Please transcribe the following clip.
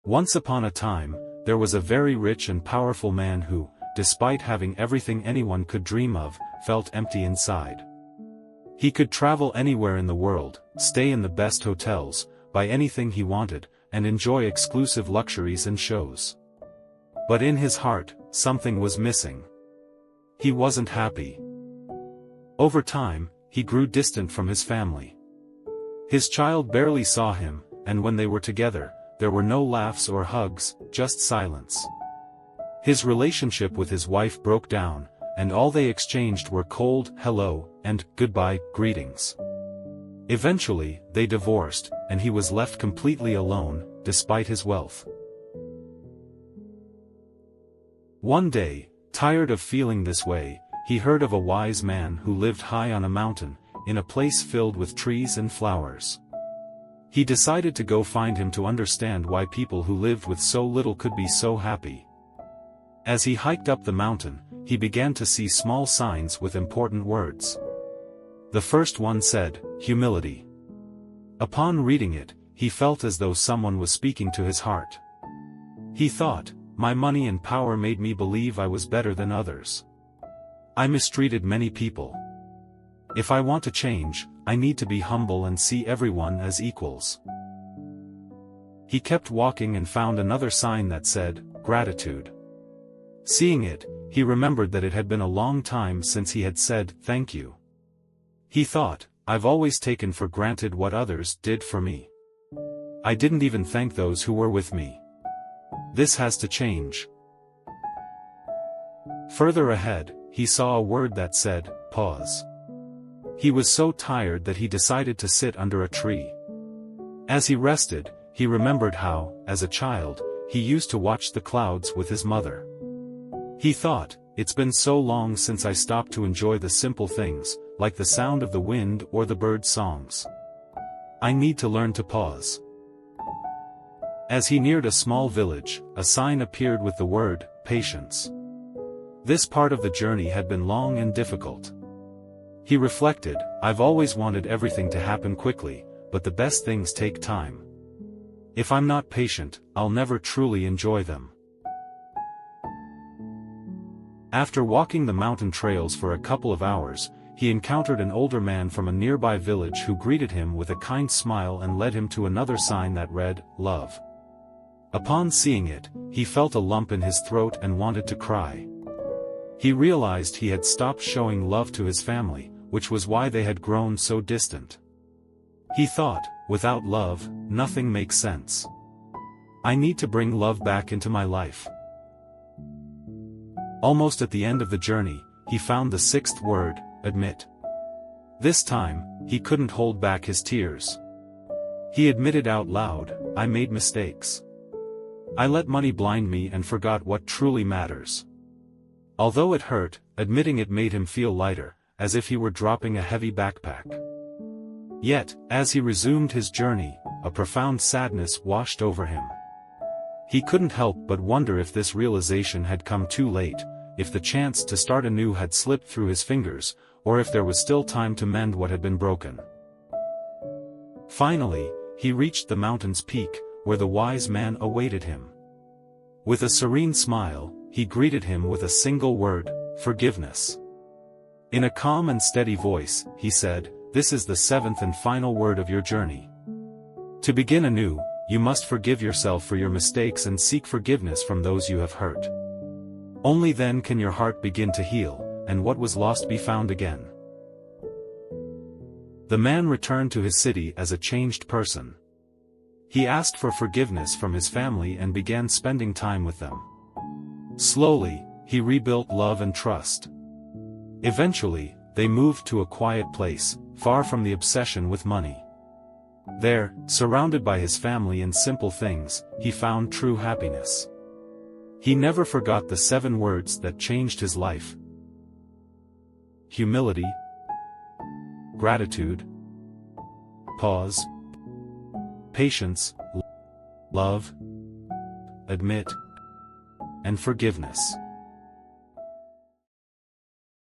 Once upon a time, there was a very rich and powerful man who, despite having everything anyone could dream of, felt empty inside. He could travel anywhere in the world, stay in the best hotels, buy anything he wanted, and enjoy exclusive luxuries and shows. But in his heart, something was missing. He wasn't happy. Over time, he grew distant from his family. His child barely saw him, and when they were together, there were no laughs or hugs, just silence. His relationship with his wife broke down, and all they exchanged were cold hello and goodbye greetings. Eventually, they divorced, and he was left completely alone, despite his wealth. One day, tired of feeling this way, he heard of a wise man who lived high on a mountain, in a place filled with trees and flowers. He decided to go find him to understand why people who lived with so little could be so happy. As he hiked up the mountain, he began to see small signs with important words. The first one said, "Humility." Upon reading it, he felt as though someone was speaking to his heart. He thought, "My money and power made me believe I was better than others. I mistreated many people. If I want to change, I need to be humble and see everyone as equals." He kept walking and found another sign that said, "Gratitude." Seeing it, he remembered that it had been a long time since he had said, "Thank you." He thought, "I've always taken for granted what others did for me. I didn't even thank those who were with me. This has to change." Further ahead, he saw a word that said, "Pause." He was so tired that he decided to sit under a tree. As he rested, he remembered how, as a child, he used to watch the clouds with his mother. He thought, "It's been so long since I stopped to enjoy the simple things, like the sound of the wind or the birds' songs. I need to learn to pause." As he neared a small village, a sign appeared with the word, "Patience." This part of the journey had been long and difficult. He reflected, "I've always wanted everything to happen quickly, but the best things take time. If I'm not patient, I'll never truly enjoy them." After walking the mountain trails for a couple of hours, he encountered an older man from a nearby village who greeted him with a kind smile and led him to another sign that read, "Love." Upon seeing it, he felt a lump in his throat and wanted to cry. He realized he had stopped showing love to his family, which was why they had grown so distant. He thought, "Without love, nothing makes sense. I need to bring love back into my life." Almost at the end of the journey, he found the sixth word, "Admit." This time, he couldn't hold back his tears. He admitted out loud, "I made mistakes. I let money blind me and forgot what truly matters." Although it hurt, admitting it made him feel lighter, as if he were dropping a heavy backpack. Yet, as he resumed his journey, a profound sadness washed over him. He couldn't help but wonder if this realization had come too late, if the chance to start anew had slipped through his fingers, or if there was still time to mend what had been broken. Finally, he reached the mountain's peak, where the wise man awaited him. With a serene smile, he greeted him with a single word, "Forgiveness." In a calm and steady voice, he said, "This is the seventh and final word of your journey. To begin anew, you must forgive yourself for your mistakes and seek forgiveness from those you have hurt. Only then can your heart begin to heal, and what was lost be found again." The man returned to his city as a changed person. He asked for forgiveness from his family and began spending time with them. Slowly, he rebuilt love and trust. Eventually, they moved to a quiet place, far from the obsession with money. There, surrounded by his family and simple things, he found true happiness. He never forgot the 7 words that changed his life: humility, gratitude, pause, patience, love, admit, and forgiveness.